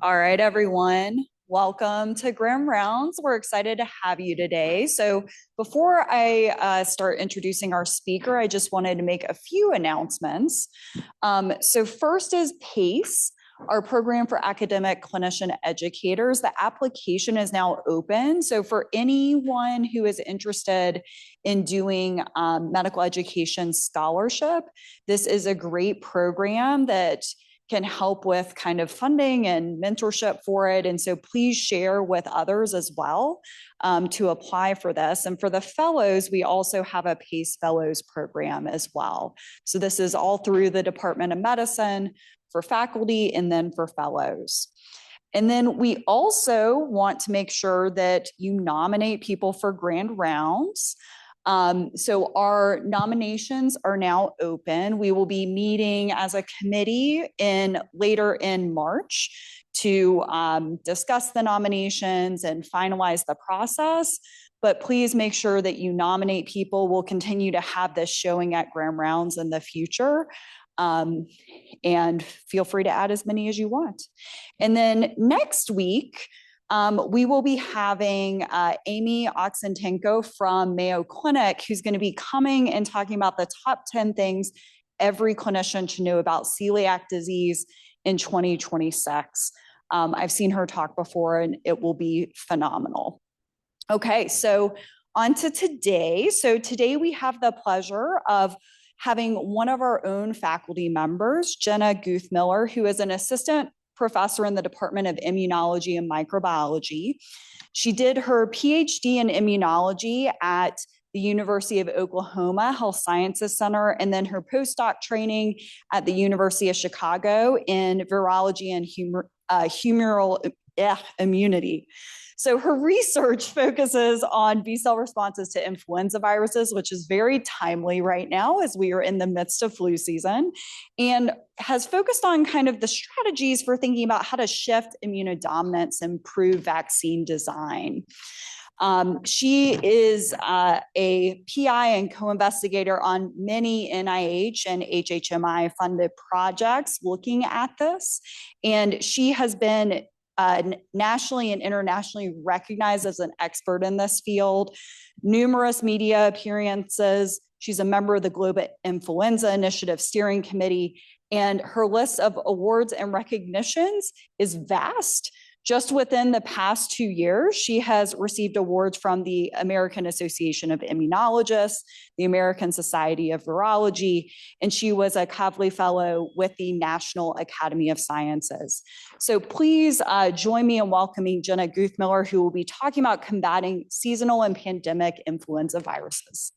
All right, everyone. Welcome to Grim Rounds. We're excited to have you today. So before I start introducing our speaker, I just wanted to make a few announcements. So first is PACE, our program for academic clinician educators. The application is now open. So for anyone who is interested in doing medical education scholarship, this is a great program that can help with kind of funding and mentorship for it. And so please share with others as well to apply for this. And for the fellows, we also have a PACE Fellows program as well. So this is all through the Department of Medicine for faculty and then for fellows. And then we also want to make sure that you nominate people for grand rounds. So our nominations are now open. We will be meeting as a committee later in March to discuss the nominations and finalize the process. But please make sure that you nominate people. We'll continue to have this showing at Grand Rounds in the future. And feel free to add as many as you want. And then next week, we will be having Amy Oxentenko from Mayo Clinic, who's going to be coming and talking about the top 10 things every clinician should know about celiac disease in 2026. I've seen her talk before, and it will be phenomenal. Okay, so on to today. So today we have the pleasure of having one of our own faculty members, Jenna Guthmiller, who is an assistant professor in the Department of Immunology and Microbiology. She did her PhD in immunology at the University of Oklahoma Health Sciences Center, and then her postdoc training at the University of Chicago in virology and humoral immunity. So her research focuses on B-cell responses to influenza viruses, which is very timely right now as we are in the midst of flu season, and has focused on kind of the strategies for thinking about how to shift immunodominance and improve vaccine design. She is a PI and co-investigator on many NIH and HHMI funded projects looking at this, and she has been nationally and internationally recognized as an expert in this field, numerous media appearances. She's a member of the Global Influenza Initiative Steering Committee, and her list of awards and recognitions is vast. Just within the past 2 years, she has received awards from the American Association of Immunologists, the American Society of Virology, and she was a Kavli Fellow with the National Academy of Sciences. So please join me in welcoming Jenna Guthmiller, who will be talking about combating seasonal and pandemic influenza viruses.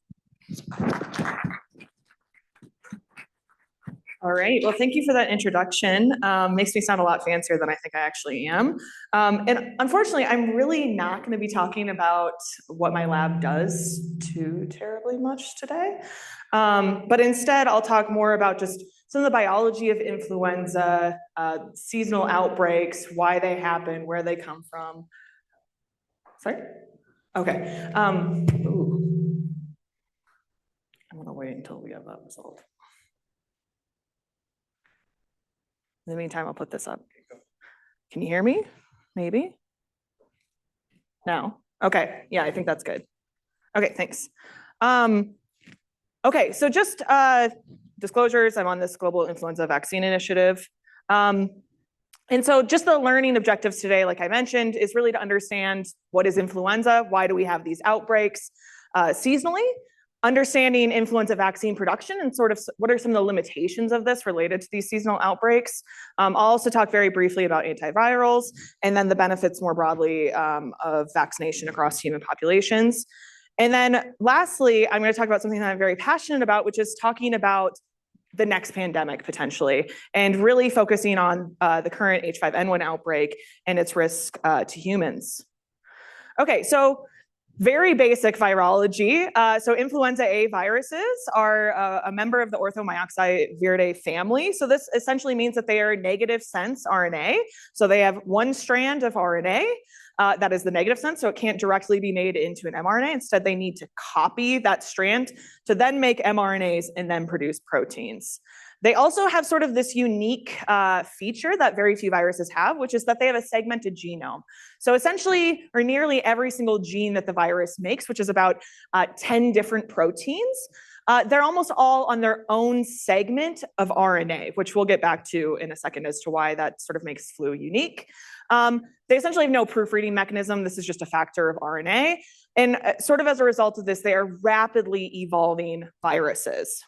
All right, well, thank you for that introduction. Makes me sound a lot fancier than I think I actually am. And unfortunately, I'm really not going to be talking about what my lab does too terribly much today. But instead, I'll talk more about just some of the biology of influenza, seasonal outbreaks, why they happen, where they come from. Sorry? Okay. I'm going to wait until we have that result. In the meantime, I'll put this up. Can you hear me? Maybe? No? Okay, yeah, I think that's good. Okay, thanks. Okay, so just disclosures, I'm on this Global Influenza Vaccine Initiative. And so just the learning objectives today, like I mentioned, is really to understand what is influenza, why do we have these outbreaks seasonally, understanding influenza vaccine production and sort of what are some of the limitations of this related to these seasonal outbreaks. I'll also talk very briefly about antivirals and then the benefits more broadly of vaccination across human populations. And then lastly, I'm going to talk about something that I'm very passionate about, which is talking about the next pandemic potentially, and really focusing on the current H5N1 outbreak and its risk to humans. Okay, so very basic virology. So influenza A viruses are a member of the orthomyxoviridae family. So this essentially means that they are negative sense RNA. So they have one strand of RNA. That is the negative sense, so it can't directly be made into an mRNA. Instead, they need to copy that strand to then make mRNAs and then produce proteins. They also have sort of this unique feature that very few viruses have, which is that they have a segmented genome. So essentially, or nearly every single gene that the virus makes, which is about 10 different proteins, they're almost all on their own segment of RNA, which we'll get back to in a second as to why that sort of makes flu unique. They essentially have no proofreading mechanism. This is just a factor of RNA. And sort of as a result of this, they are rapidly evolving viruses.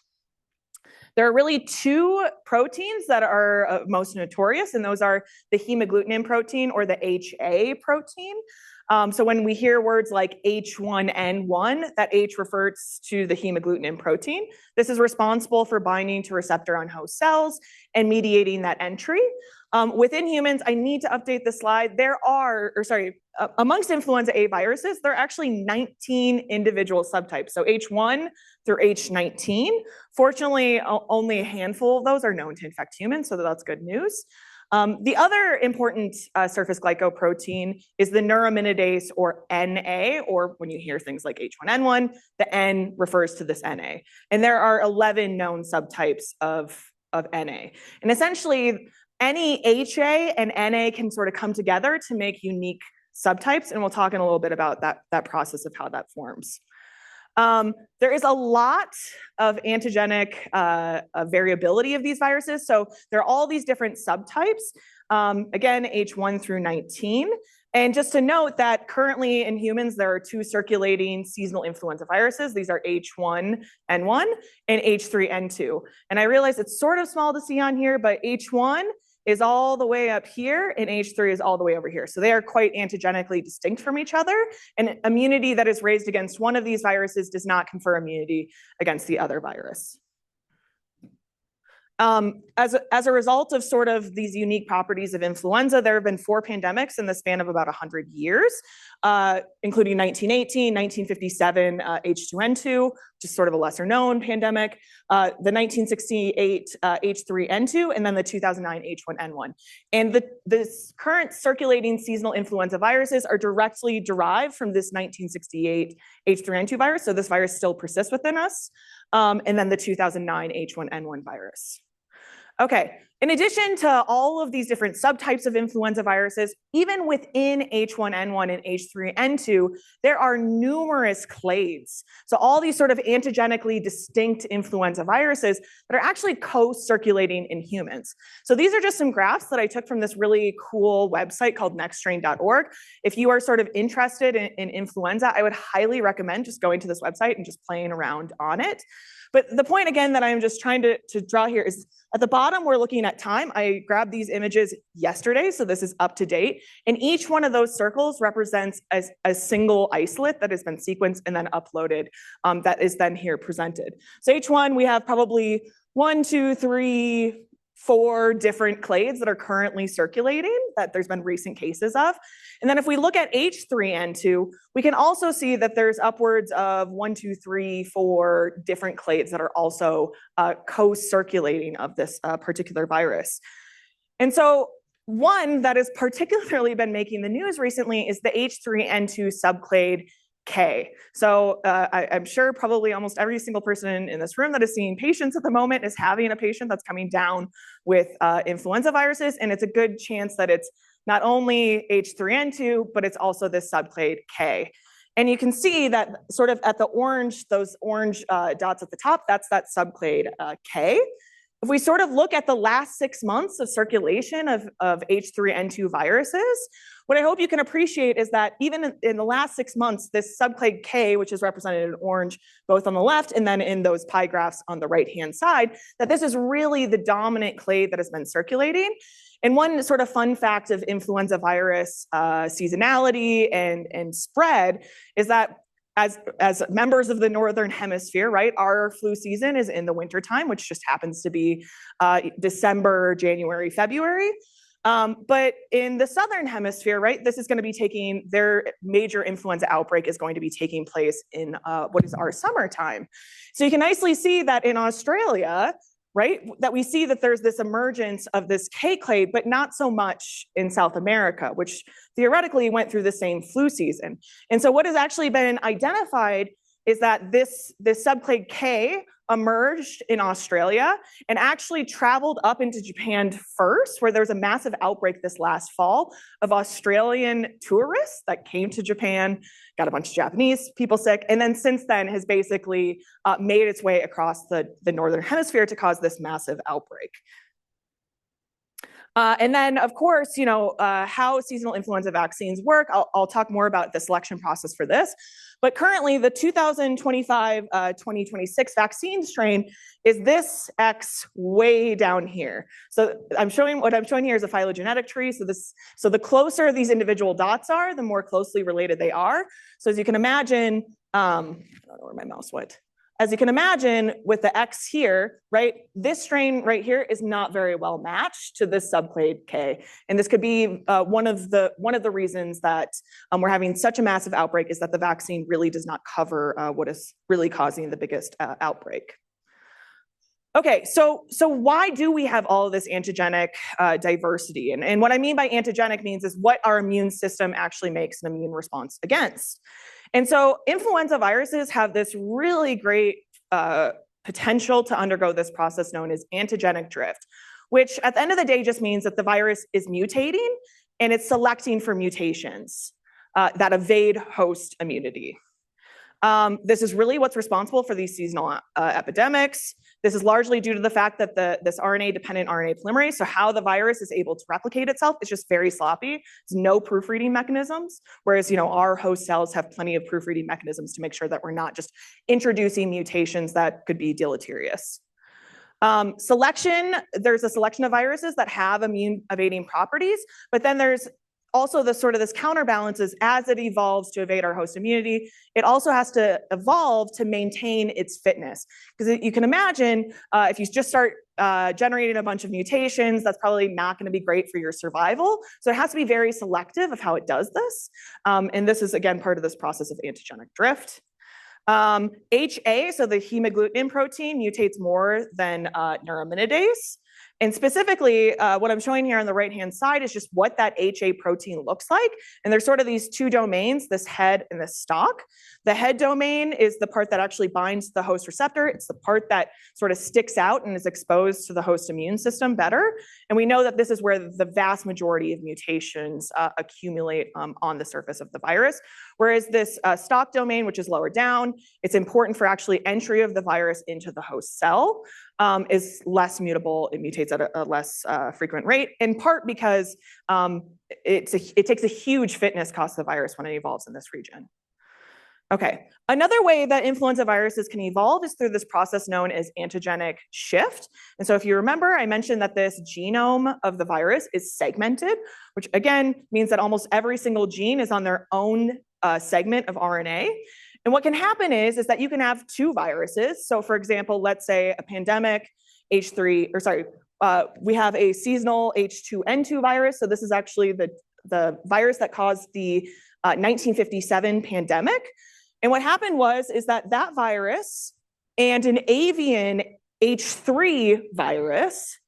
There are really two proteins that are most notorious, and those are the hemagglutinin protein or the HA protein. So when we hear words like H1N1, that H refers to the hemagglutinin protein. This is responsible for binding to receptor on host cells and mediating that entry. Within humans, I need to update the slide. Amongst influenza A viruses, there are actually 19 individual subtypes. So H1 through H19. Fortunately, only a handful of those are known to infect humans, so that's good news. The other important surface glycoprotein is the neuraminidase, or NA, or when you hear things like H1N1, the N refers to this NA. And there are 11 known subtypes of NA. And essentially, any HA and NA can sort of come together to make unique subtypes, and we'll talk in a little bit about that process of how that forms. There is a lot of antigenic variability of these viruses. So there are all these different subtypes, again, H1 through 19. And just to note that currently in humans, there are two circulating seasonal influenza viruses. These are H1N1 and H3N2. And I realize it's sort of small to see on here, but H1 is all the way up here and H3 is all the way over here. So they are quite antigenically distinct from each other, and immunity that is raised against one of these viruses does not confer immunity against the other virus. As a result of sort of these unique properties of influenza, there have been 4 pandemics in the span of about 100 years, including 1918, 1957, H2N2, which is sort of a lesser known pandemic, the 1968 H3N2, and then the 2009 H1N1. And the current circulating seasonal influenza viruses are directly derived from this 1968 H3N2 virus, so this virus still persists within us, and then the 2009 H1N1 virus. Okay, in addition to all of these different subtypes of influenza viruses, even within H1N1 and H3N2, there are numerous clades. So all these sort of antigenically distinct influenza viruses that are actually co-circulating in humans. So these are just some graphs that I took from this really cool website called nextstrain.org. If you are sort of interested in influenza, I would highly recommend just going to this website and just playing around on it. But the point, again, that I'm just trying to draw here is at the bottom, we're looking at time. I grabbed these images yesterday, so this is up to date. And each one of those circles represents a single isolate that has been sequenced and then uploaded that is then here presented. So H1, we have probably 1, 2, 3, 4 different clades that are currently circulating that there's been recent cases of. And then if we look at H3N2, we can also see that there's upwards of 1, 2, 3, 4 different clades that are also co-circulating of this particular virus. And so one that has particularly been making the news recently is the H3N2 subclade K. So I'm sure probably almost every single person in this room that is seeing patients at the moment is having a patient that's coming down with influenza viruses, and it's a good chance that it's not only H3N2, but it's also this subclade K. And you can see that sort of at the orange, those orange dots at the top, that's that subclade K. If we sort of look at the last 6 months of circulation of H3N2 viruses, what I hope you can appreciate is that even in the last 6 months, this subclade K, which is represented in orange, both on the left and then in those pie graphs on the right-hand side, that this is really the dominant clade that has been circulating. And one sort of fun fact of influenza virus seasonality and spread is that as members of the Northern Hemisphere, right, our flu season is in the wintertime, which just happens to be December, January, February. But in the Southern Hemisphere, right, this is going to be their major influenza outbreak is going to be taking place in what is our summertime. So you can nicely see that in Australia, right? That we see that there's this emergence of this K clade, but not so much in South America, which theoretically went through the same flu season. And so what has actually been identified is that this subclade K emerged in Australia and actually traveled up into Japan first, where there was a massive outbreak this last fall of Australian tourists that came to Japan, got a bunch of Japanese people sick, and then since then has basically made its way across the Northern Hemisphere to cause this massive outbreak. And then, of course, how seasonal influenza vaccines work. I'll talk more about the selection process for this. But currently, the 2025-2026 vaccine strain is this X way down here. So what I'm showing here is a phylogenetic tree. So the closer these individual dots are, the more closely related they are. So as you can imagine, I don't know where my mouse went. As you can imagine, with the X here, right, this strain right here is not very well matched to this subclade K. And this could be one of the reasons that we're having such a massive outbreak is that the vaccine really does not cover what is really causing the biggest outbreak. Okay, so why do we have all of this antigenic diversity? And what I mean by antigenic means is what our immune system actually makes an immune response against. And so influenza viruses have this really great potential to undergo this process known as antigenic drift, which at the end of the day just means that the virus is mutating and it's selecting for mutations that evade host immunity. This is really what's responsible for these seasonal epidemics. This is largely due to the fact that this RNA-dependent RNA polymerase, so how the virus is able to replicate itself, is just very sloppy. There's no proofreading mechanisms, whereas our host cells have plenty of proofreading mechanisms to make sure that we're not just introducing mutations that could be deleterious. Selection, there's a selection of viruses that have immune evading properties, but then there's also this counterbalance is as it evolves to evade our host immunity, it also has to evolve to maintain its fitness. Because you can imagine if you just start generating a bunch of mutations, that's probably not going to be great for your survival. So it has to be very selective of how it does this. And this is, again, part of this process of antigenic drift. HA, so the hemagglutinin protein, mutates more than neuraminidase. And specifically, what I'm showing here on the right-hand side is just what that HA protein looks like. And there's sort of these two domains, this head and this stalk. The head domain is the part that actually binds the host receptor. It's the part that sort of sticks out and is exposed to the host immune system better. And we know that this is where the vast majority of mutations accumulate on the surface of the virus. Whereas this stalk domain, which is lower down, it's important for actually entry of the virus into the host cell. Is less mutable. It mutates at a less frequent rate, in part because it takes a huge fitness cost to the virus when it evolves in this region. Okay, another way that influenza viruses can evolve is through this process known as antigenic shift. And so if you remember, I mentioned that this genome of the virus is segmented, which again means that almost every single gene is on their own segment of RNA. And what can happen is that you can have two viruses. So for example, let's say a pandemic we have a seasonal H2N2 virus. So this is actually the virus that caused the 1957 pandemic. And what happened is that virus and an avian H3 virus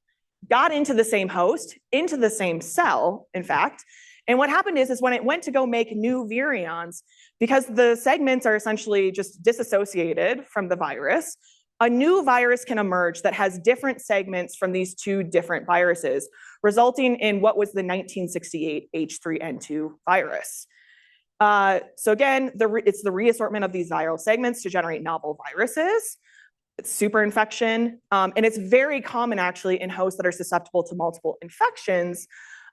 got into the same host, into the same cell, in fact. And what happened is when it went to go make new virions, because the segments are essentially just disassociated from the virus, a new virus can emerge that has different segments from these two different viruses, resulting in what was the 1968 H3N2 virus. So again, it's the reassortment of these viral segments to generate novel viruses. It's super infection, and it's very common actually in hosts that are susceptible to multiple infections.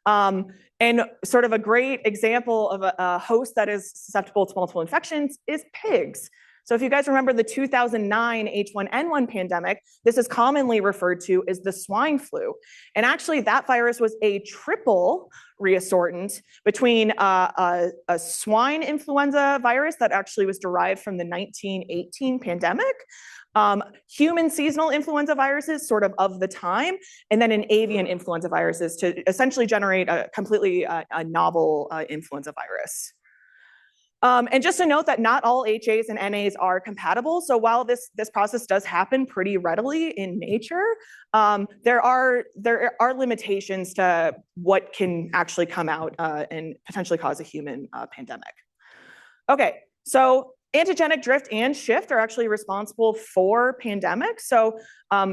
And sort of a great example of a host that is susceptible to multiple infections is pigs. So if you guys remember the 2009 H1N1 pandemic, this is commonly referred to as the swine flu. And actually that virus was a triple reassortant between a swine influenza virus that actually was derived from the 1918 pandemic, human seasonal influenza viruses sort of the time, and then an avian influenza viruses to essentially generate a completely novel influenza virus. And just to note that not all HAs and NAs are compatible. So while this process does happen pretty readily in nature, there are limitations to what can actually come out and potentially cause a human pandemic. Okay, so antigenic drift and shift are actually responsible for pandemics. So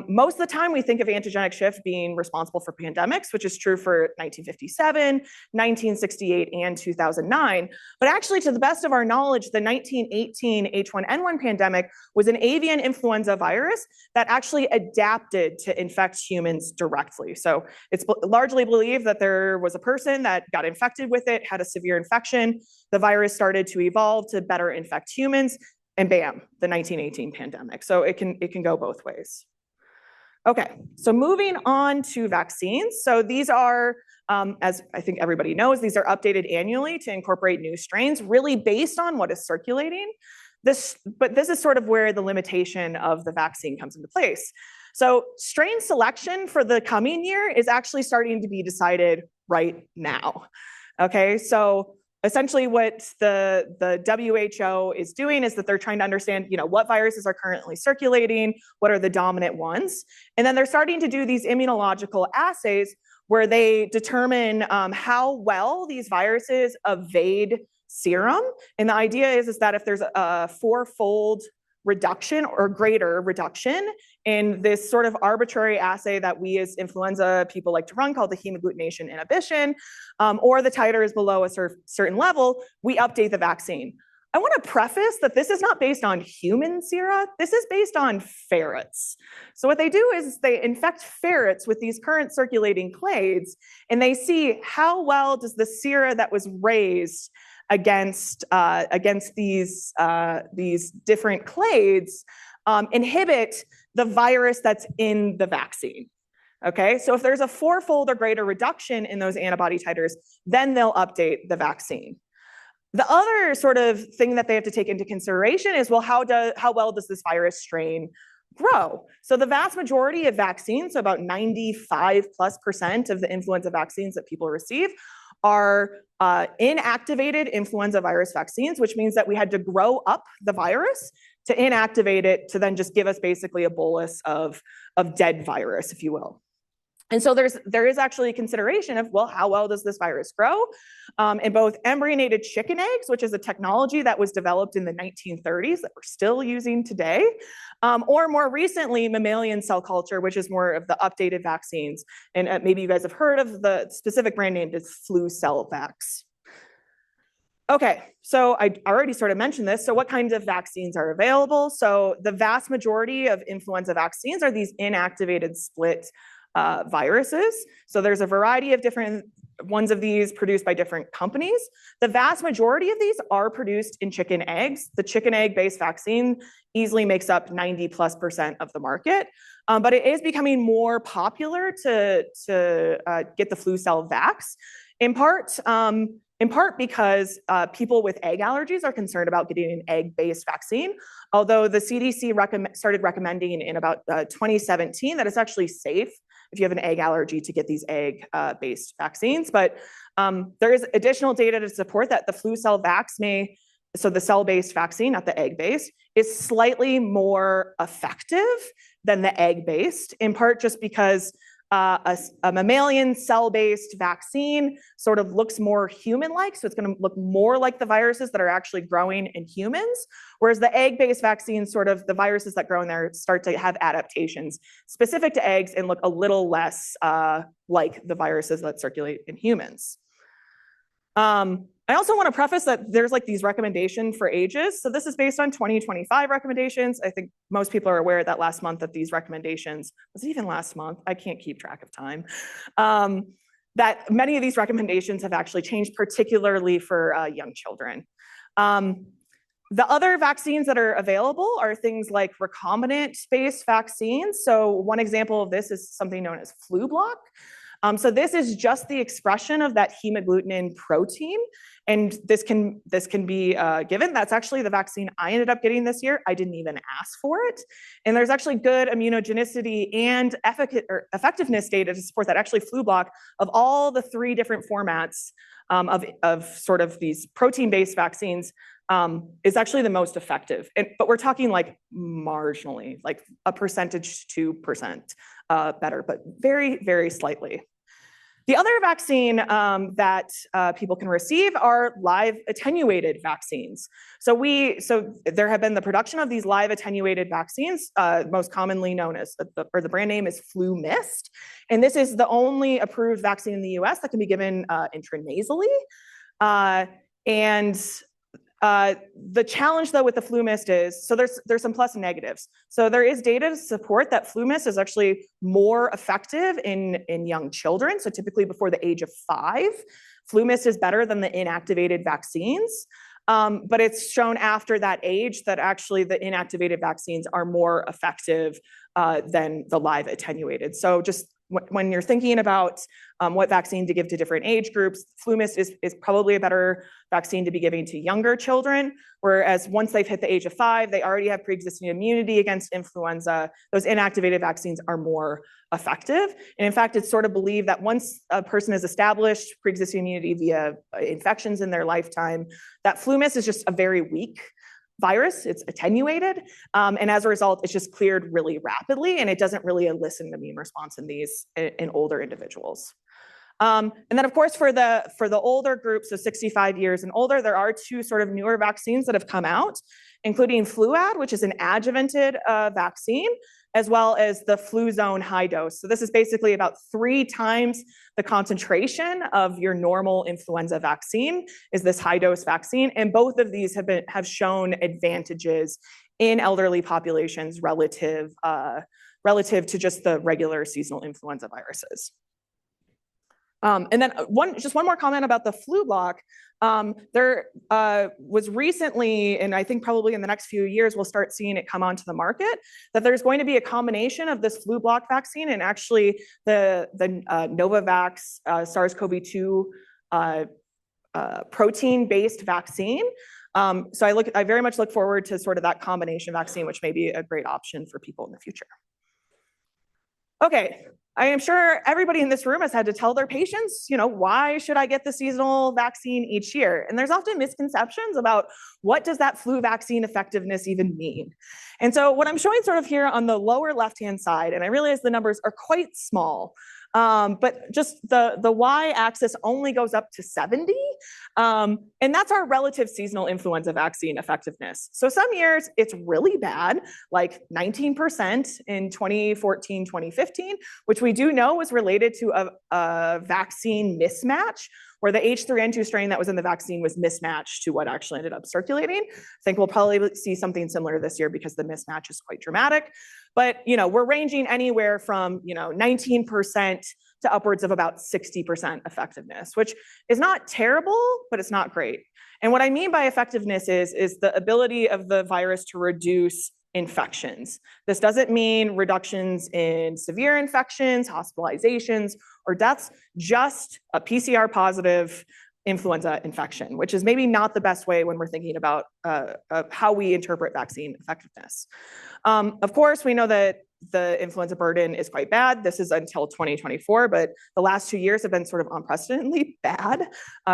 most of the time we think of antigenic shift being responsible for pandemics, which is true for 1957, 1968, and 2009. But actually, to the best of our knowledge, the 1918 H1N1 pandemic was an avian influenza virus that actually adapted to infect humans directly. So it's largely believed that there was a person that got infected with it, had a severe infection. The virus started to evolve to better infect humans, and bam, the 1918 pandemic. So it can go both ways. Okay, so moving on to vaccines. So these are, as I think everybody knows, these are updated annually to incorporate new strains, really based on what is circulating. But this is sort of where the limitation of the vaccine comes into place. So strain selection for the coming year is actually starting to be decided right now. Okay, so essentially what the WHO is doing is that they're trying to understand, what viruses are currently circulating, what are the dominant ones, and then they're starting to do these immunological assays where they determine how well these viruses evade serum. And the idea is that if there's a fourfold reduction or greater reduction in this sort of arbitrary assay that we as influenza people like to run called the hemagglutination inhibition, or the titer is below a certain level, we update the vaccine. I want to preface that this is not based on human sera, this is based on ferrets. So what they do is they infect ferrets with these current circulating clades, and they see how well does the sera that was raised against these different clades inhibit the virus that's in the vaccine. Okay, so if there's a fourfold or greater reduction in those antibody titers, then they'll update the vaccine. The other sort of thing that they have to take into consideration is, well, how well does this virus strain grow? So the vast majority of vaccines, so about 95+% of the influenza vaccines that people receive, are inactivated influenza virus vaccines, which means that we had to grow up the virus to inactivate it to then just give us basically a bolus of dead virus, if you will. And so there is actually a consideration of, well, how well does this virus grow? In both embryonated chicken eggs, which is a technology that was developed in the 1930s that we're still using today, or more recently, mammalian cell culture, which is more of the updated vaccines. And maybe you guys have heard of the specific brand name is Flucelvax. Okay, so I already sort of mentioned this. So what kinds of vaccines are available? So the vast majority of influenza vaccines are these inactivated split viruses. So there's a variety of different ones of these produced by different companies. The vast majority of these are produced in chicken eggs. The chicken egg-based vaccine easily makes up 90+% of the market, but it is becoming more popular to get the Flucelvax, in part because people with egg allergies are concerned about getting an egg-based vaccine, although the CDC started recommending in about 2017 that it's actually safe if you have an egg allergy to get these egg-based vaccines. But there is additional data to support that the Flucelvax so the cell-based vaccine, not the egg-based, is slightly more effective than the egg-based, in part just because a mammalian cell-based vaccine sort of looks more human-like, so it's going to look more like the viruses that are actually growing in humans, whereas the egg-based vaccine, sort of the viruses that grow in there start to have adaptations specific to eggs and look a little less like the viruses that circulate in humans. I also want to preface that there's like these recommendations for ages. So this is based on 2025 recommendations. I think most people are aware that last month that these recommendations, was it even last month? I can't keep track of time. That many of these recommendations have actually changed, particularly for young children. The other vaccines that are available are things like recombinant-based vaccines. So one example of this is something known as Flublok. So this is just the expression of that hemagglutinin protein, and this can be given. That's actually the vaccine I ended up getting this year. I didn't even ask for it, and there's actually good immunogenicity and effectiveness data to support that. Actually, Flublok, of all the 3 different formats of sort of these protein-based vaccines, is actually the most effective. But we're talking like marginally, like a percentage, 2% better, but very, very slightly. The other vaccine that people can receive are live attenuated vaccines. So there have been the production of these live attenuated vaccines, most commonly known as, the brand name is FluMist. And this is the only approved vaccine in the US that can be given intranasally. The challenge though with the FluMist is, so there's some plus and negatives. So there is data to support that FluMist is actually more effective in young children. So typically before the age of 5, FluMist is better than the inactivated vaccines. But it's shown after that age that actually the inactivated vaccines are more effective than the live attenuated. So just when you're thinking about what vaccine to give to different age groups, FluMist is probably a better vaccine to be giving to younger children, whereas once they've hit the age of 5, they already have pre-existing immunity against influenza. Those inactivated vaccines are more effective. And in fact, it's sort of believed that once a person has established pre-existing immunity via infections in their lifetime, that FluMist is just a very weak virus, it's attenuated, and as a result, it's just cleared really rapidly, and it doesn't really elicit an immune response in older individuals. And then, of course, for the older group, so 65 years and older, there are 2 sort of newer vaccines that have come out, including Fluad, which is an adjuvanted vaccine, as well as the Fluzone high dose. So this is basically about 3 times the concentration of your normal influenza vaccine is this high dose vaccine. And both of these have shown advantages in elderly populations relative to just the regular seasonal influenza viruses. And then just one more comment about the flu block. There was recently, and I think probably in the next few years, we'll start seeing it come onto the market, that there's going to be a combination of this flu block vaccine and actually the Novavax SARS-CoV-2 protein-based vaccine. So I very much look forward to sort of that combination vaccine, which may be a great option for people in the future. Okay. I am sure everybody in this room has had to tell their patients, why should I get the seasonal vaccine each year? And there's often misconceptions about what does that flu vaccine effectiveness even mean? And so what I'm showing sort of here on the lower left-hand side, and I realize the numbers are quite small, but just the y-axis only goes up to 70, and that's our relative seasonal influenza vaccine effectiveness. So some years it's really bad, like 19% in 2014, 2015, which we do know was related to a vaccine mismatch, where the H3N2 strain that was in the vaccine was mismatched to what actually ended up circulating. I think we'll probably see something similar this year because the mismatch is quite dramatic. But we're ranging anywhere from 19% to upwards of about 60% effectiveness, which is not terrible, but it's not great. And what I mean by effectiveness is the ability of the virus to reduce infections. This doesn't mean reductions in severe infections, hospitalizations, or deaths, just a PCR positive influenza infection, which is maybe not the best way when we're thinking about how we interpret vaccine effectiveness. Of course, we know that the influenza burden is quite bad. This is until 2024, but the last 2 years have been sort of unprecedentedly bad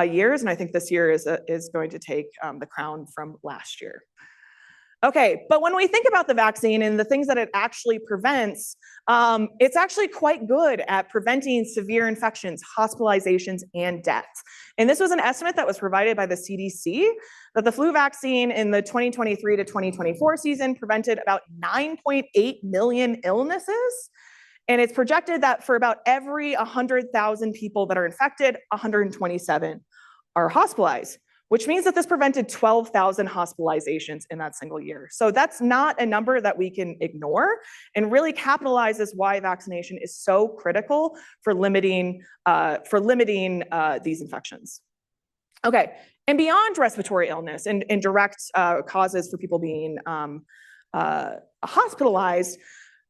years, and I think this year is going to take the crown from last year. Okay, but when we think about the vaccine and the things that it actually prevents, it's actually quite good at preventing severe infections, hospitalizations, and deaths. And this was an estimate that was provided by the CDC that the flu vaccine in the 2023 to 2024 season prevented about 9.8 million illnesses. And it's projected that for about every 100,000 people that are infected, 127 are hospitalized, which means that this prevented 12,000 hospitalizations in that single year. So that's not a number that we can ignore, and really capitalizes why vaccination is so critical for limiting these infections. Okay, and beyond respiratory illness and direct causes for people being hospitalized,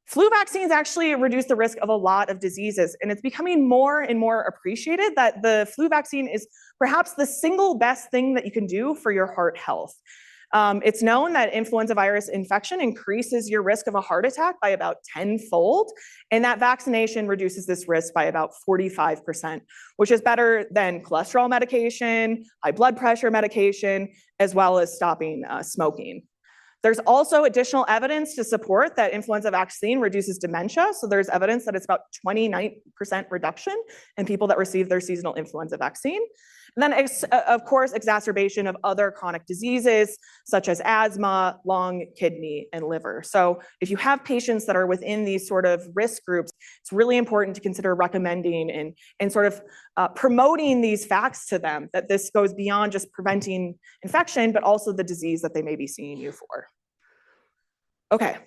flu vaccines actually reduce the risk of a lot of diseases, and it's becoming more and more appreciated that the flu vaccine is perhaps the single best thing that you can do for your heart health. It's known that influenza virus infection increases your risk of a heart attack by about 10-fold, and that vaccination reduces this risk by about 45%, which is better than cholesterol medication, high blood pressure medication, as well as stopping smoking. There's also additional evidence to support that influenza vaccine reduces dementia. So there's evidence that it's about 29% reduction in people that receive their seasonal influenza vaccine. And then, of course, exacerbation of other chronic diseases such as asthma, lung, kidney, and liver. So if you have patients that are within these sort of risk groups, it's really important to consider recommending and sort of promoting these facts to them, that this goes beyond just preventing infection, but also the disease that they may be seeing you for. Okay,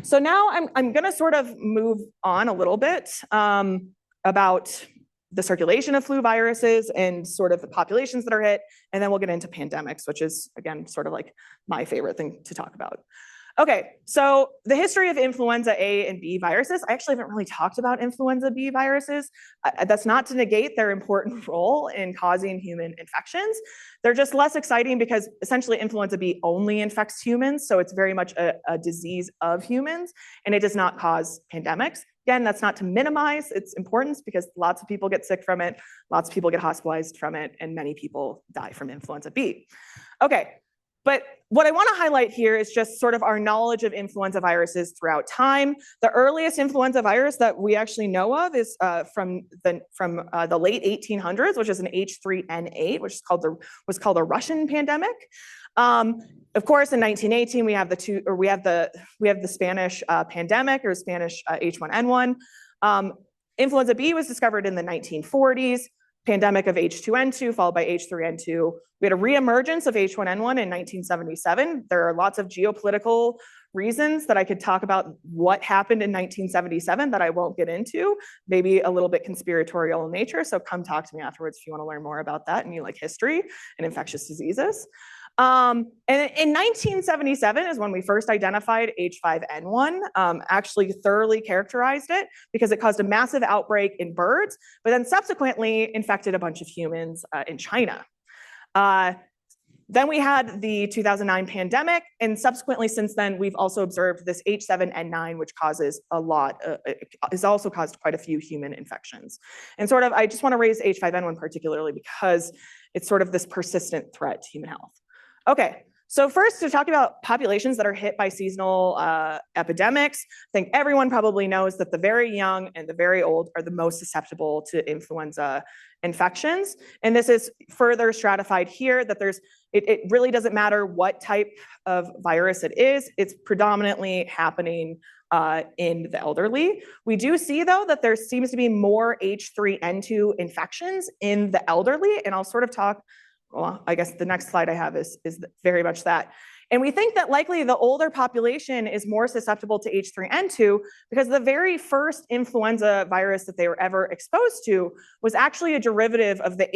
so now I'm gonna sort of move on a little bit about the circulation of flu viruses and sort of the populations that are hit, and then we'll get into pandemics, which is, again, sort of like my favorite thing to talk about. Okay, so the history of influenza A and B viruses. I actually haven't really talked about influenza B viruses. That's not to negate their important role in causing human infections. They're just less exciting because essentially influenza B only infects humans, so it's very much a disease of humans, and it does not cause pandemics. Again, that's not to minimize its importance because lots of people get sick from it, lots of people get hospitalized from it, and many people die from influenza B. Okay, but what I want to highlight here is just sort of our knowledge of influenza viruses throughout time. The earliest influenza virus that we actually know of is from the late 1800s, which is an H3N8, which was called a Russian pandemic. Of course, in 1918, we have the Spanish pandemic, or Spanish H1N1. Influenza B was discovered in the 1940s. Pandemic of H2N2 followed by H3N2. We had a reemergence of H1N1 in 1977. There are lots of geopolitical reasons that I could talk about what happened in 1977 that I won't get into, maybe a little bit conspiratorial in nature. So come talk to me afterwards if you want to learn more about that and you like history and infectious diseases. And in 1977 is when we first identified H5N1, actually thoroughly characterized it because it caused a massive outbreak in birds, but then subsequently infected a bunch of humans in China. Then we had the 2009 pandemic, and subsequently since then, we've also observed this H7N9, which causes has also caused quite a few human infections. And sort of, I just want to raise H5N1 particularly because it's sort of this persistent threat to human health. Okay, so first to talk about populations that are hit by seasonal epidemics, I think everyone probably knows that the very young and the very old are the most susceptible to influenza infections. And this is further stratified here that it really doesn't matter what type of virus it is, it's predominantly happening in the elderly. We do see though that there seems to be more H3N2 infections in the elderly, and I'll sort of talk. Well, I guess the next slide I have is very much that. And we think that likely the older population is more susceptible to H3N2 because the very first influenza virus that they were ever exposed to was actually a derivative of the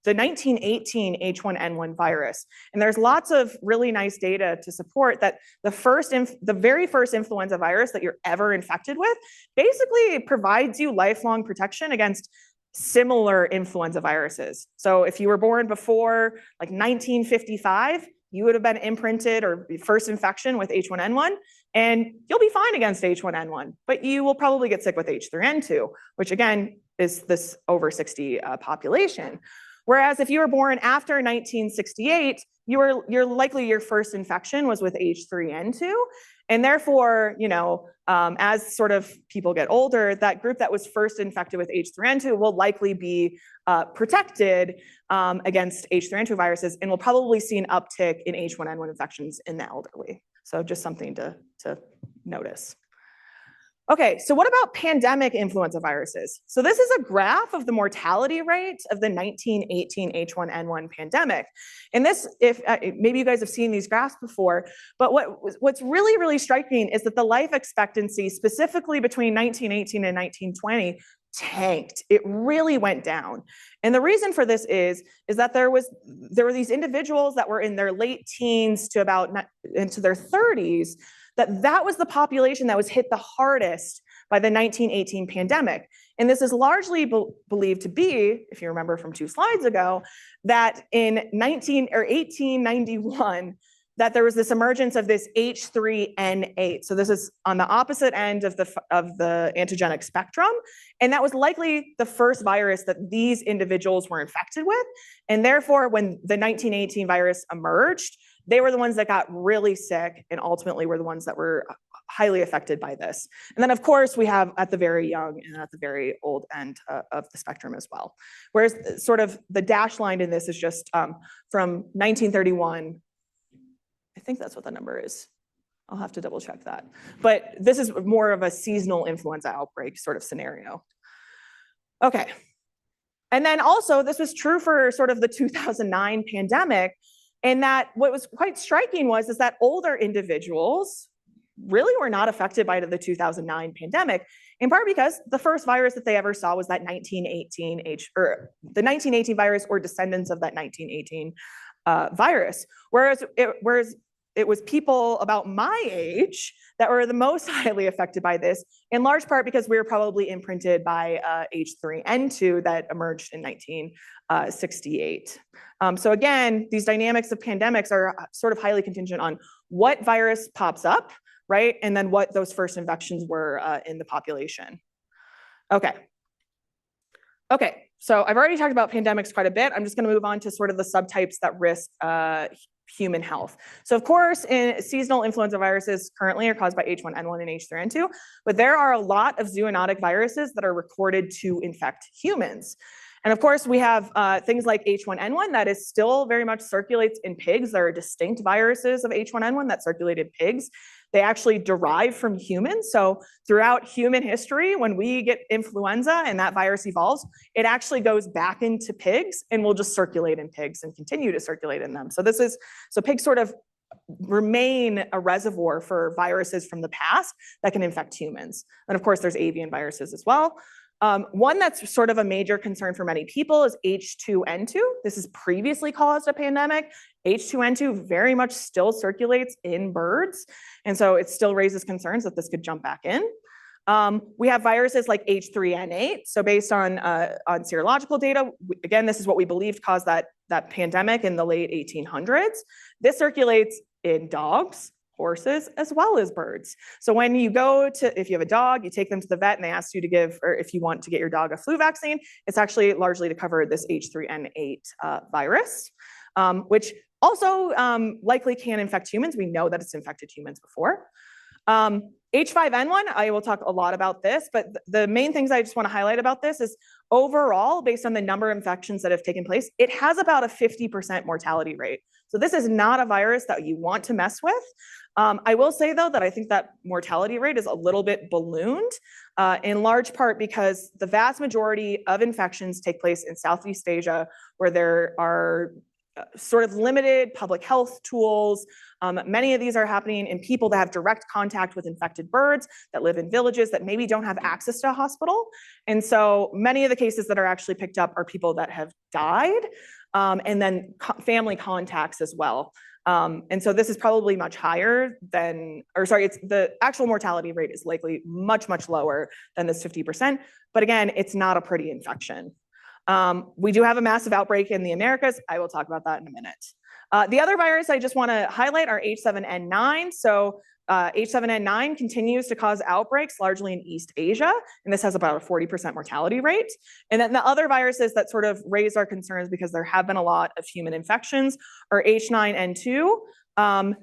1918 H1N1 virus. And there's lots of really nice data to support that the very first influenza virus that you're ever infected with basically provides you lifelong protection against similar influenza viruses. So if you were born before like 1955, you would have been imprinted or first infection with H1N1, and you'll be fine against H1N1, but you will probably get sick with H3N2, which again is this over 60 population. Whereas if you were born after 1968, you're likely your first infection was with H3N2, and therefore, you know, as sort of people get older, that group that was first infected with H3N2 will likely be protected against H3N2 viruses, and we'll probably see an uptick in H1N1 infections in the elderly. So just something to notice. Okay, so what about pandemic influenza viruses? So this is a graph of the mortality rate of the 1918 H1N1 pandemic. And this, if maybe you guys have seen these graphs before, but what's really, really striking is that the life expectancy, specifically between 1918 and 1920, tanked. It really went down. And the reason for this is that there were these individuals that were in their late teens to about into their 30s, that was the population that was hit the hardest by the 1918 pandemic. And this is largely believed to be, if you remember from 2 slides ago, that in 1891, that there was this emergence of this H3N8. So this is on the opposite end of the antigenic spectrum. And that was likely the first virus that these individuals were infected with. And therefore, when the 1918 virus emerged, they were the ones that got really sick and ultimately were the ones that were highly affected by this. And then, of course, we have at the very young and at the very old end of the spectrum as well. Whereas sort of the dashed line in this is just from 1931. I think that's what the number is. I'll have to double check that. But this is more of a seasonal influenza outbreak sort of scenario. Okay. And then also, this was true for sort of the 2009 pandemic. And that what was quite striking was is that older individuals really were not affected by the 2009 pandemic, in part because the first virus that they ever saw was that 1918 virus or descendants of that 1918 virus. Whereas it was people about my age that were the most highly affected by this, in large part because we were probably imprinted by H3N2 that emerged in 1968. So again, these dynamics of pandemics are sort of highly contingent on what virus pops up, right? And then what those first infections were in the population. Okay, so I've already talked about pandemics quite a bit. I'm just gonna move on to sort of the subtypes that risk human health. So of course, in seasonal influenza viruses currently are caused by H1N1 and H3N2, but there are a lot of zoonotic viruses that are recorded to infect humans. And of course, we have things like H1N1 that is still very much circulates in pigs. There are distinct viruses of H1N1 that circulate in pigs. They actually derive from humans. So throughout human history, when we get influenza and that virus evolves, it actually goes back into pigs and will just circulate in pigs and continue to circulate in them. So pigs sort of remain a reservoir for viruses from the past that can infect humans. And of course, there's avian viruses as well. One that's sort of a major concern for many people is H2N2. This has previously caused a pandemic. H2N2 very much still circulates in birds, and so it still raises concerns that this could jump back in. We have viruses like H3N8. So based on serological data, again, this is what we believed caused that pandemic in the late 1800s. This circulates in dogs, horses, as well as birds. So when you if you have a dog, you take them to the vet and they ask you to give, or if you want to get your dog a flu vaccine, it's actually largely to cover this H3N8 virus, which also likely can infect humans. We know that it's infected humans before. H5N1, I will talk a lot about this, but the main things I just want to highlight about this is overall, based on the number of infections that have taken place, it has about a 50% mortality rate. So this is not a virus that you want to mess with. I will say, though, that I think that mortality rate is a little bit ballooned, in large part because the vast majority of infections take place in Southeast Asia, where there are sort of limited public health tools. Many of these are happening in people that have direct contact with infected birds, that live in villages that maybe don't have access to a hospital. And so many of the cases that are actually picked up are people that have died, and then family contacts as well. And so this is probably much higher than, it's the actual mortality rate is likely much, much lower than this 50%. But again, it's not a pretty infection. We do have a massive outbreak in the Americas. I will talk about that in a minute. The other virus I just want to highlight are H7N9. So H7N9 continues to cause outbreaks largely in East Asia, and this has about a 40% mortality rate. And then the other viruses that sort of raise our concerns, because there have been a lot of human infections, are H9N2,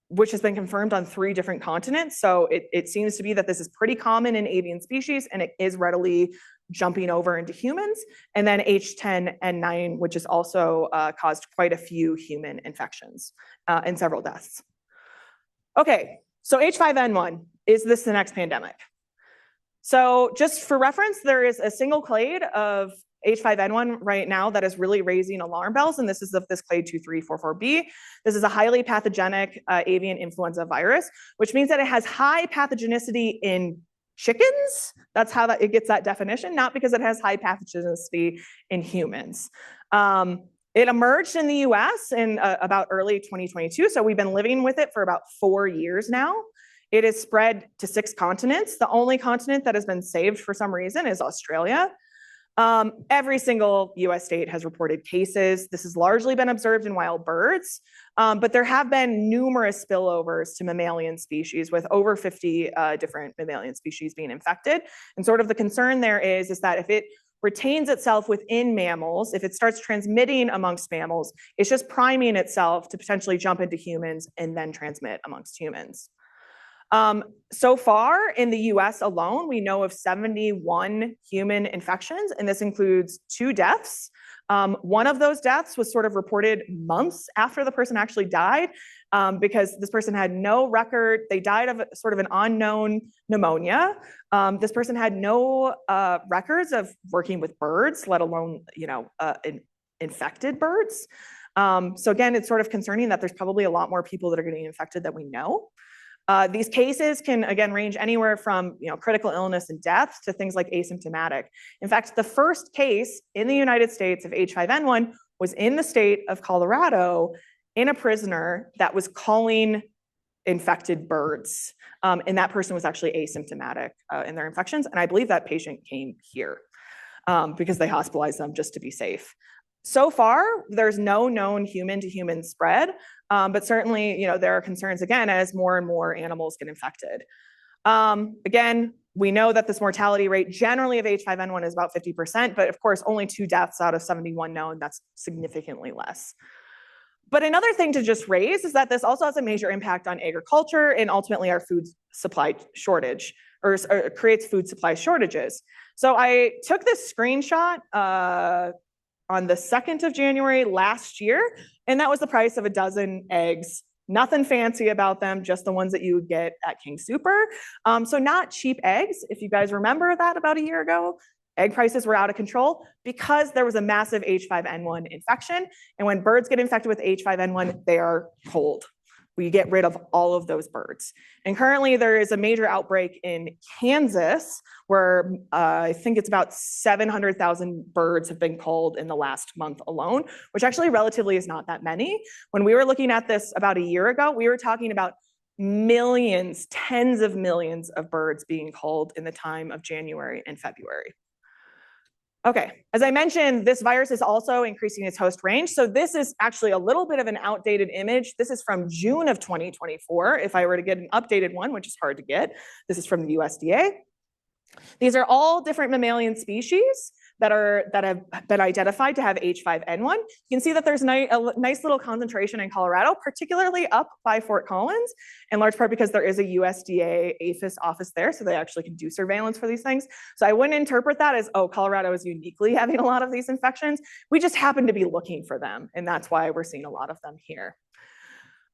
which has been confirmed on 3 different continents. So it seems to be that this is pretty common in avian species, and it is readily jumping over into humans. And then H10N9, which has also caused quite a few human infections and several deaths. Okay, so H5N1, is this the next pandemic? So just for reference, there is a single clade of H5N1 right now that is really raising alarm bells, and this is of this clade 2344b. This is a highly pathogenic avian influenza virus, which means that it has high pathogenicity in chickens. That's how it gets that definition, not because it has high pathogenicity in humans. It emerged in the US in about early 2022, so we've been living with it for about 4 years now. It is spread to 6 continents. The only continent that has been saved for some reason is Australia. Every single US state has reported cases. This has largely been observed in wild birds, but there have been numerous spillovers to mammalian species, with over 50 different mammalian species being infected. And sort of the concern there is that if it retains itself within mammals, if it starts transmitting amongst mammals, it's just priming itself to potentially jump into humans and then transmit amongst humans. So far in the US alone, we know of 71 human infections, and this includes 2 deaths. One of those deaths was sort of reported months after the person actually died, because this person had no record. They died of sort of an unknown pneumonia. This person had no records of working with birds, let alone, infected birds. So again, it's sort of concerning that there's probably a lot more people that are getting infected that we know. These cases can, again, range anywhere from critical illness and death to things like asymptomatic. In fact, the first case in the United States of H5N1 was in the state of Colorado in a prisoner that was calling infected birds. And that person was actually asymptomatic in their infections. And I believe that patient came here because they hospitalized them just to be safe. So far, there's no known human-to-human spread, but certainly, there are concerns again as more and more animals get infected. Again, we know that this mortality rate generally of H5N1 is about 50%, but of course, only 2 deaths out of 71 known. That's significantly less. But another thing to just raise is that this also has a major impact on agriculture and ultimately our food supply shortage, or creates food supply shortages. So I took this screenshot on the 2nd of January last year, and that was the price of a dozen eggs. Nothing fancy about them, just the ones that you would get at King Super. So not cheap eggs. If you guys remember that about a year ago, egg prices were out of control because there was a massive H5N1 infection. And when birds get infected with H5N1, they are cold. We get rid of all of those birds. And currently there is a major outbreak in Kansas where I think it's about 700,000 birds have been culled in the last month alone, which actually relatively is not that many. When we were looking at this about a year ago, we were talking about millions, tens of millions of birds being culled in the time of January and February. Okay, as I mentioned, this virus is also increasing its host range. So this is actually a little bit of an outdated image. This is from June of 2024. If I were to get an updated one, which is hard to get, this is from the USDA. These are all different mammalian species that have been identified to have H5N1. You can see that there's a nice little concentration in Colorado, particularly up by Fort Collins, in large part because there is a USDA APHIS office there, so they actually can do surveillance for these things. So I wouldn't interpret that as, oh, Colorado is uniquely having a lot of these infections. We just happen to be looking for them, and that's why we're seeing a lot of them here.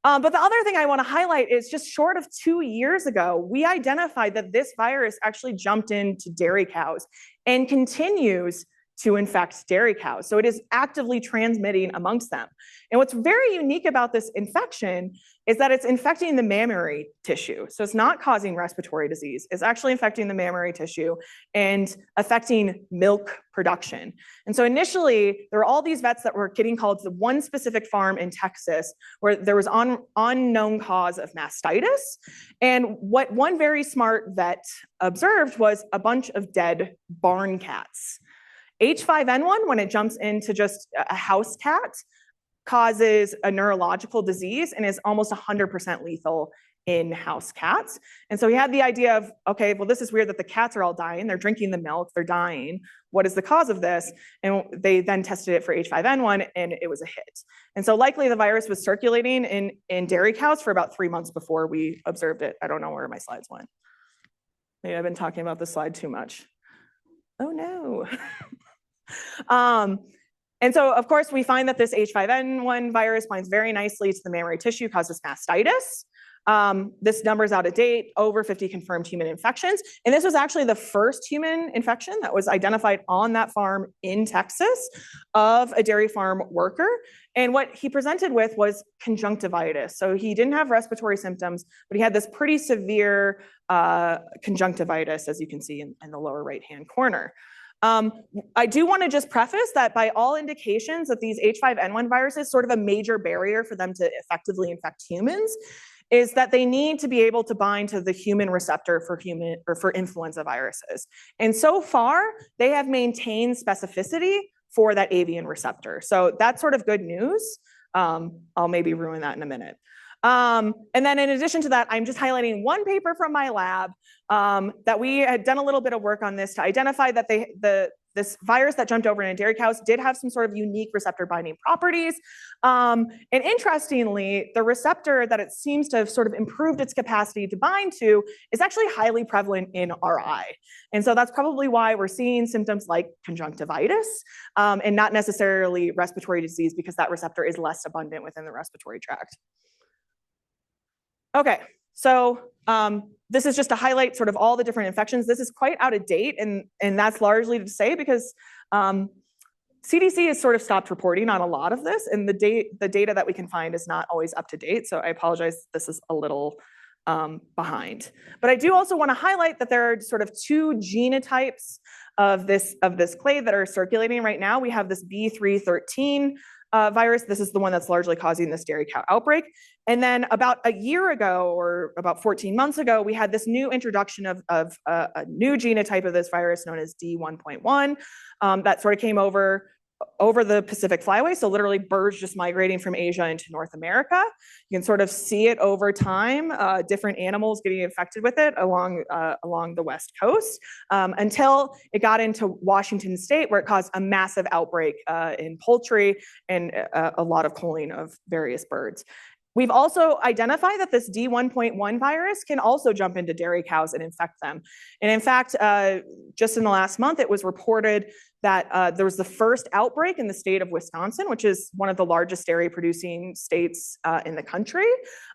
But the other thing I want to highlight is just short of 2 years ago, we identified that this virus actually jumped into dairy cows and continues to infect dairy cows. So it is actively transmitting amongst them. And what's very unique about this infection is that it's infecting the mammary tissue. So it's not causing respiratory disease. It's actually infecting the mammary tissue and affecting milk production. And so initially, there were all these vets that were getting called to one specific farm in Texas where there was unknown cause of mastitis. And what one very smart vet observed was a bunch of dead barn cats. H5N1, when it jumps into just a house cat, causes a neurological disease and is almost 100% lethal in house cats. And so he had the idea of, okay, well, this is weird that the cats are all dying. They're drinking the milk, they're dying. What is the cause of this? And they then tested it for H5N1 and it was a hit. And so likely the virus was circulating in dairy cows for about 3 months before we observed it. I don't know where my slides went. Maybe I've been talking about this slide too much. Oh no. And so, of course, we find that this H5N1 virus binds very nicely to the mammary tissue, causes mastitis. This number is out of date, over 50 confirmed human infections. And this was actually the first human infection that was identified on that farm in Texas of a dairy farm worker. And what he presented with was conjunctivitis. So he didn't have respiratory symptoms, but he had this pretty severe conjunctivitis, as you can see in the lower right-hand corner. I do want to just preface that by all indications that these H5N1 viruses sort of a major barrier for them to effectively infect humans is that they need to be able to bind to the human receptor for influenza viruses. And so far, they have maintained specificity for that avian receptor. So that's sort of good news. I'll maybe ruin that in a minute. And then in addition to that, I'm just highlighting one paper from my lab that we had done a little bit of work on this to identify that this virus that jumped over into dairy cows did have some sort of unique receptor binding properties. And interestingly, the receptor that it seems to have sort of improved its capacity to bind to is actually highly prevalent in our eye. And so that's probably why we're seeing symptoms like conjunctivitis and not necessarily respiratory disease, because that receptor is less abundant within the respiratory tract. Okay, so this is just to highlight sort of all the different infections. This is quite out of date, and that's largely to say because CDC has sort of stopped reporting on a lot of this, and the data that we can find is not always up to date. So I apologize, this is a little behind. But I do also want to highlight that there are sort of two genotypes of this clade that are circulating right now. We have this B313 virus. This is the one that's largely causing this dairy cow outbreak. And then about a year ago, or about 14 months ago, we had this new introduction of a new genotype of this virus known as D1.1 that sort of came over the Pacific flyway. So literally birds just migrating from Asia into North America. You can sort of see it over time, different animals getting infected with it along the West Coast until it got into Washington State, where it caused a massive outbreak in poultry and a lot of culling of various birds. We've also identified that this D1.1 virus can also jump into dairy cows and infect them. And in fact, just in the last month, it was reported that there was the first outbreak in the state of Wisconsin, which is one of the largest dairy producing states in the country.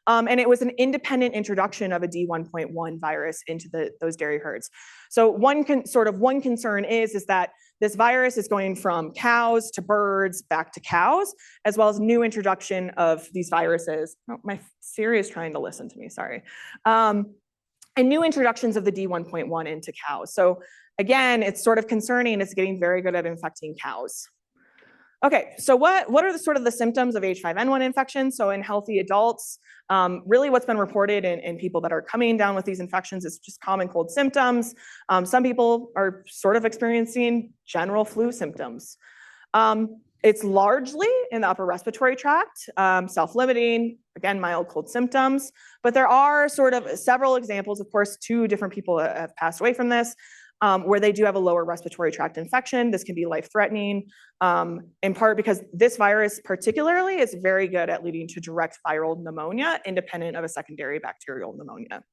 And it was an independent introduction of a D1.1 virus into those dairy herds. So one concern is that this virus is going from cows to birds back to cows, as well as new introduction of these viruses. Oh, my Siri is trying to listen to me, sorry. And new introductions of the D1.1 into cows. So again, it's sort of concerning. It's getting very good at infecting cows. Okay, so what are the symptoms of H5N1 infection? So in healthy adults, really what's been reported in people that are coming down with these infections is just common cold symptoms. Some people are sort of experiencing general flu symptoms. It's largely in the upper respiratory tract, self-limiting, again, mild cold symptoms, but there are sort of several examples. Of course, 2 different people have passed away from this, where they do have a lower respiratory tract infection. This can be life-threatening, in part because this virus particularly is very good at leading to direct viral pneumonia, independent of a secondary bacterial pneumonia.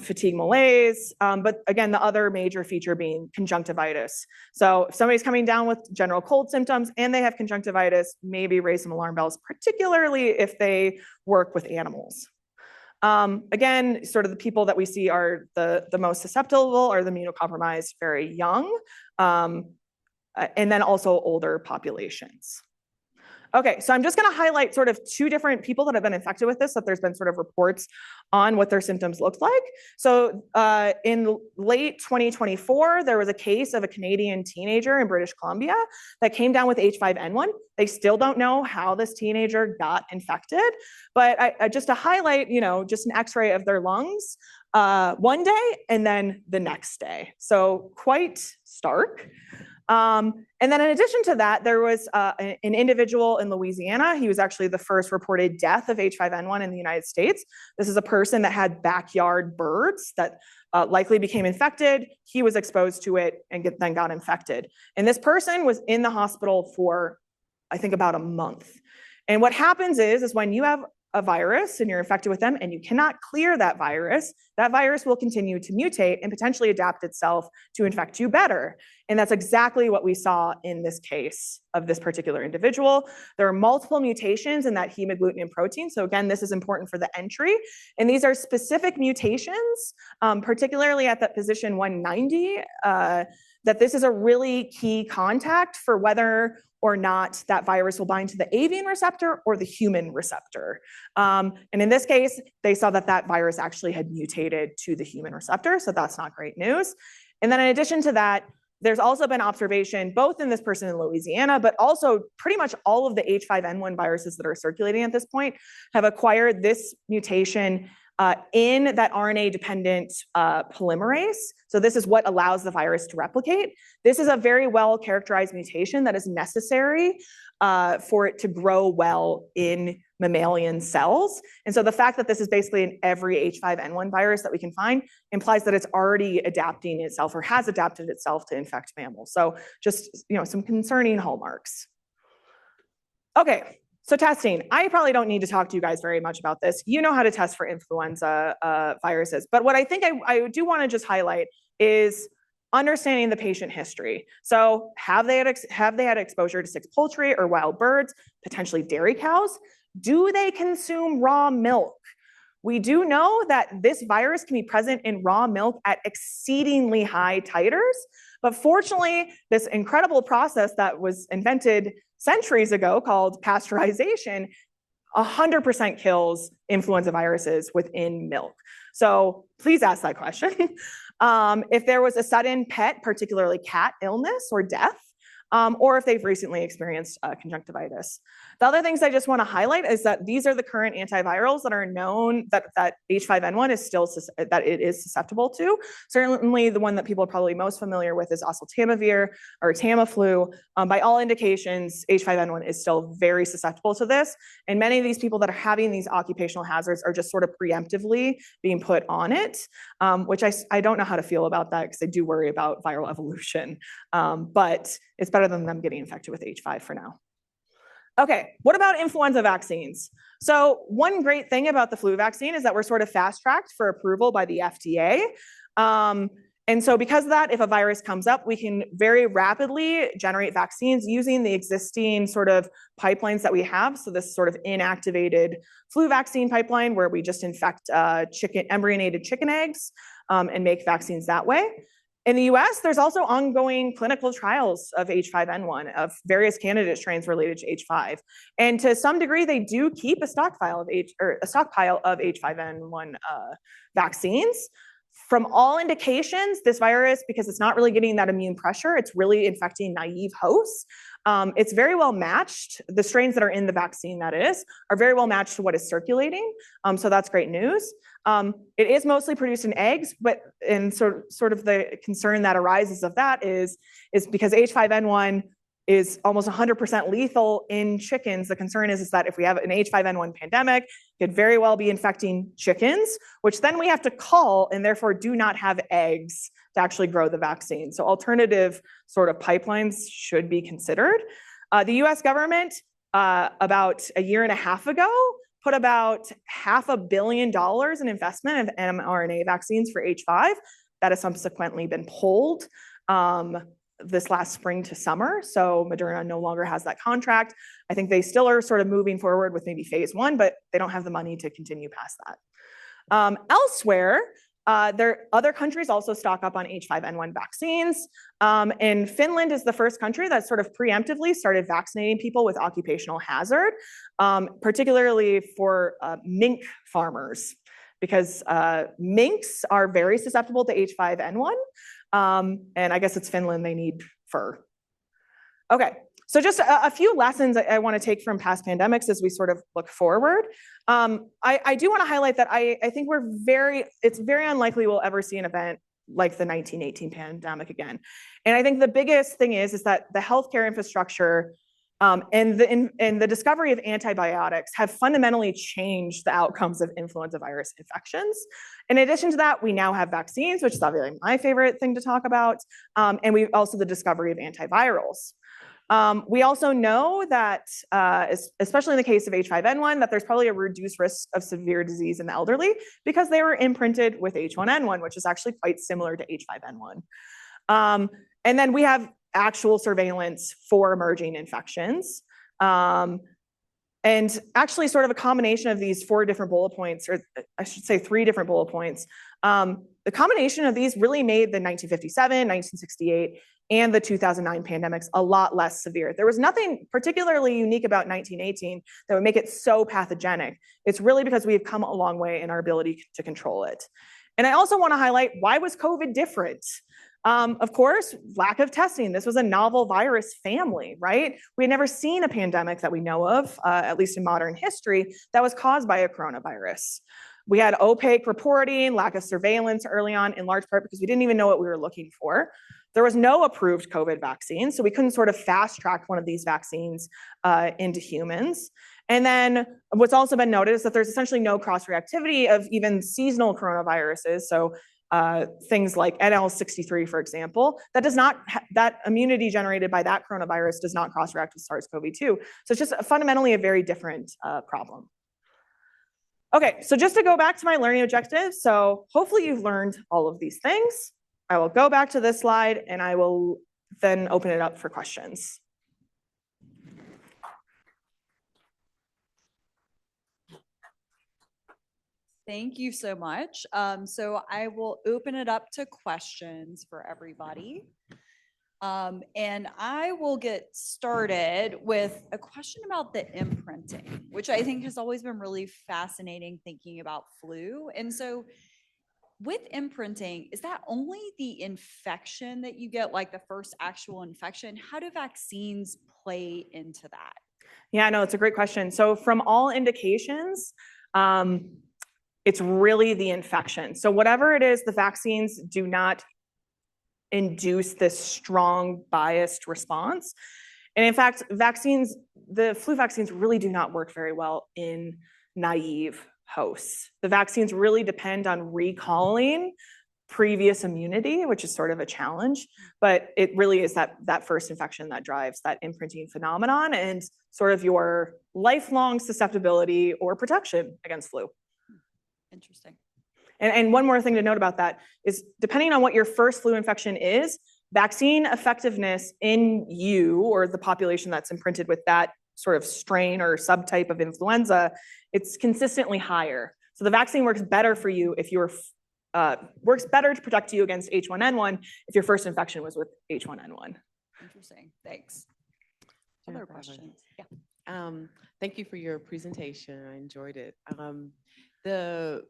Fatigue, malaise, but again, the other major feature being conjunctivitis. So if somebody's coming down with general cold symptoms and they have conjunctivitis, maybe raise some alarm bells, particularly if they work with animals. Again, sort of the people that we see are the most susceptible are the immunocompromised, very young, and then also older populations. Okay, so I'm just going to highlight sort of 2 different people that have been infected with this, that there's been sort of reports on what their symptoms looked like. So in late 2024, there was a case of a Canadian teenager in British Columbia that came down with H5N1. They still don't know how this teenager got infected, but just to highlight, just an x-ray of their lungs one day and then the next day. So quite stark. And then in addition to that, there was an individual in Louisiana. He was actually the first reported death of H5N1 in the United States. This is a person that had backyard birds that likely became infected. He was exposed to it and then got infected. And this person was in the hospital for, I think, about a month. And what happens is when you have a virus and you're infected with them and you cannot clear that virus will continue to mutate and potentially adapt itself to infect you better. And that's exactly what we saw in this case of this particular individual. There are multiple mutations in that hemagglutinin protein. So again, this is important for the entry. And these are specific mutations, particularly at that position 190, that this is a really key contact for whether or not that virus will bind to the avian receptor or the human receptor. And in this case, they saw that virus actually had mutated to the human receptor, so that's not great news. And then in addition to that, There's also been observation, both in this person in Louisiana, but also pretty much all of the H5N1 viruses that are circulating at this point have acquired this mutation in that RNA-dependent polymerase. So this is what allows the virus to replicate. This is a very well-characterized mutation that is necessary for it to grow well in mammalian cells. And so the fact that this is basically in every H5N1 virus that we can find implies that it's already adapting itself or has adapted itself to infect mammals. So just, some concerning hallmarks. Okay, so testing. I probably don't need to talk to you guys very much about this. You know how to test for influenza viruses. But what I think I do want to just highlight is understanding the patient history. So have they had exposure to sick poultry or wild birds, potentially dairy cows? Do they consume raw milk? We do know that this virus can be present in raw milk at exceedingly high titers, but fortunately, this incredible process that was invented centuries ago called pasteurization 100% kills influenza viruses within milk. So please ask that question. If there was a sudden pet, particularly cat illness or death, or if they've recently experienced conjunctivitis. The other things I just want to highlight is that these are the current antivirals that are known that H5N1 is still that it is susceptible to. Certainly the one that people are probably most familiar with is oseltamivir or Tamiflu. By all indications, H5N1 is still very susceptible to this. And many of these people that are having these occupational hazards are just sort of preemptively being put on it, which I don't know how to feel about that because I do worry about viral evolution. But it's better than them getting infected with H5 for now. Okay, what about influenza vaccines? So one great thing about the flu vaccine is that we're sort of fast-tracked for approval by the FDA. And so because of that, if a virus comes up, we can very rapidly generate vaccines using the existing sort of pipelines that we have. So this sort of inactivated flu vaccine pipeline where we just infect embryonated chicken eggs and make vaccines that way. In the US, there's also ongoing clinical trials of H5N1, of various candidate strains related to H5. And to some degree, they do keep a stockpile of H5N1 vaccines. From all indications, this virus, because it's not really getting that immune pressure, it's really infecting naive hosts. It's very well matched. The strains that are in the vaccine, that is, are very well matched to what is circulating. So that's great news. It is mostly produced in eggs, but sort of the concern that arises of that is because H5N1 is almost 100% lethal in chickens. The concern is that if we have an H5N1 pandemic, it could very well be infecting chickens, which then we have to cull and therefore do not have eggs to actually grow the vaccine. So alternative sort of pipelines should be considered. The US government, about a year and a half ago, put about $500 million in investment of mRNA vaccines for H5. That has subsequently been pulled this last spring to summer. So Moderna no longer has that contract. I think they still are sort of moving forward with maybe phase 1, but they don't have the money to continue past that. Elsewhere, other countries also stock up on H5N1 vaccines. And Finland is the first country that sort of preemptively started vaccinating people with occupational hazard, particularly for mink farmers, because minks are very susceptible to H5N1. And I guess it's Finland, they need fur. Okay, so just a few lessons I want to take from past pandemics as we sort of look forward. I do want to highlight that I think it's very unlikely we'll ever see an event like the 1918 pandemic again. And I think the biggest thing is that the healthcare infrastructure and the discovery of antibiotics have fundamentally changed the outcomes of influenza virus infections. In addition to that, we now have vaccines, which is obviously my favorite thing to talk about, and we also the discovery of antivirals. We also know that, especially in the case of H5N1, that there's probably a reduced risk of severe disease in the elderly because they were imprinted with H1N1, which is actually quite similar to H5N1. And then we have actual surveillance for emerging infections. And actually sort of a combination of these 4 different bullet points, or I should say 3 different bullet points, the combination of these really made the 1957, 1968, and the 2009 pandemics a lot less severe. There was nothing particularly unique about 1918 that would make it so pathogenic. It's really because we've come a long way in our ability to control it. And I also want to highlight, why was COVID different? Of course, lack of testing. This was a novel virus family, right? We had never seen a pandemic that we know of, at least in modern history, that was caused by a coronavirus. We had opaque reporting, lack of surveillance early on, in large part because we didn't even know what we were looking for. There was no approved COVID vaccine, so we couldn't sort of fast track one of these vaccines into humans. And then what's also been noted is that there's essentially no cross-reactivity of even seasonal coronaviruses. So things like NL63, for example, that immunity generated by that coronavirus does not cross-react with SARS-CoV-2. So it's just fundamentally a very different problem. Okay, so just to go back to my learning objectives, so hopefully you've learned all of these things. I will go back to this slide and I will then open it up for questions. Thank you so much. So I will open it up to questions for everybody. And I will get started with a question about the imprinting, which I think has always been really fascinating thinking about flu. And so with imprinting, is that only the infection that you get, like the first actual infection? How do vaccines play into that? Yeah, no, it's a great question. So from all indications, it's really the infection. So whatever it is, the vaccines do not induce this strong biased response. And in fact, the flu vaccines really do not work very well in naive hosts. The vaccines really depend on recalling previous immunity, which is sort of a challenge, but it really is that first infection that drives that imprinting phenomenon and sort of your lifelong susceptibility or protection against flu. Interesting. And one more thing to note about that is depending on what your first flu infection is, vaccine effectiveness in you or the population that's imprinted with that sort of strain or subtype of influenza, it's consistently higher. So the vaccine works better for you if you're works better to protect you against H1N1 if your first infection was with H1N1. Interesting. Thanks. Other questions? Yeah. Thank you for your presentation. I enjoyed it. The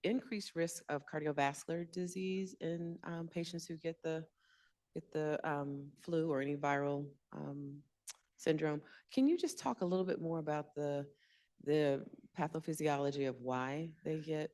increased risk of cardiovascular disease in patients who get the flu or any viral syndrome. Can you just talk a little bit more about the pathophysiology of why they get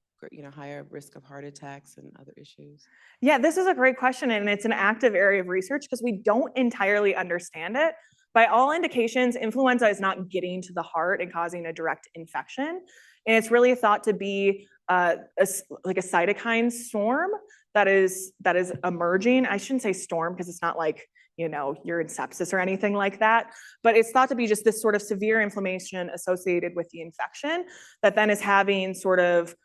higher risk of heart attacks and other issues? Yeah, this is a great question, and it's an active area of research because we don't entirely understand it. By all indications, influenza is not getting to the heart and causing a direct infection. And it's really thought to be like a cytokine storm that is emerging. I shouldn't say storm because it's not like, you're in sepsis or anything like that, but it's thought to be just this sort of severe inflammation associated with the infection that then is having sort of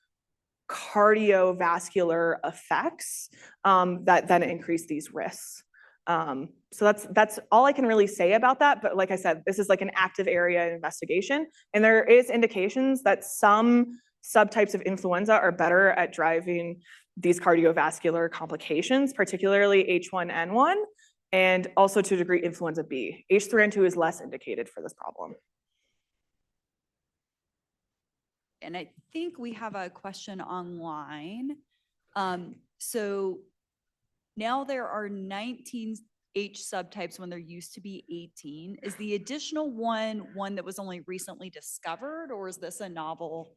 cardiovascular effects that then increase these risks. So that's all I can really say about that. But like I said, this is like an active area of investigation. And there is indications that some subtypes of influenza are better at driving these cardiovascular complications, particularly H1N1, and also to a degree influenza B. H3N2 is less indicated for this problem. And I think we have a question online. So now there are 19 H subtypes when there used to be 18. Is the additional one that was only recently discovered, or is this a novel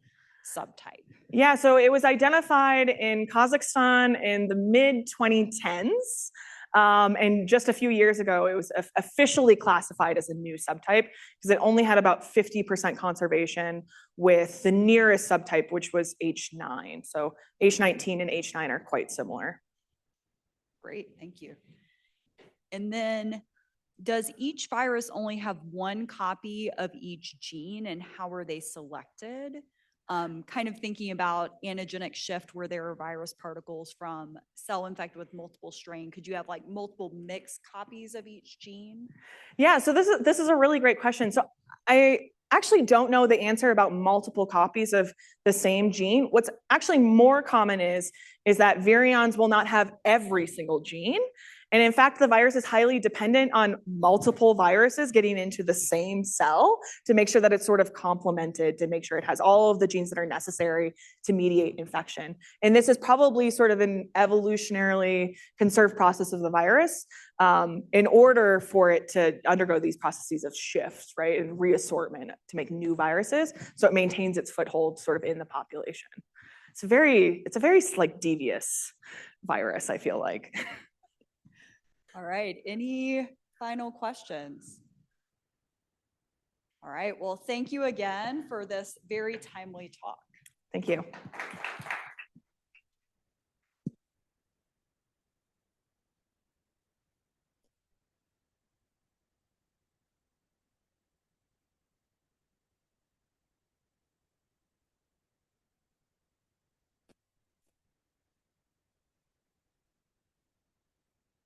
subtype? Yeah, so it was identified in Kazakhstan in the mid-2010s. And just a few years ago, it was officially classified as a new subtype because it only had about 50% conservation with the nearest subtype, which was H9. So H19 and H9 are quite similar. Great, thank you. And then does each virus only have one copy of each gene, and how are they selected? Kind of thinking about antigenic shift where there are virus particles from cell infected with multiple strain. Could you have like multiple mixed copies of each gene? Yeah, so this is a really great question. So I actually don't know the answer about multiple copies of the same gene. What's actually more common is that virions will not have every single gene. And in fact, the virus is highly dependent on multiple viruses getting into the same cell to make sure that it's sort of complemented, to make sure it has all of the genes that are necessary to mediate infection. And this is probably sort of an evolutionarily conserved process of the virus in order for it to undergo these processes of shift, right, and reassortment to make new viruses, so it maintains its foothold sort of in the population. It's a very like devious virus, I feel like. All right, any final questions? All right, well, thank you again for this very timely talk. Thank you.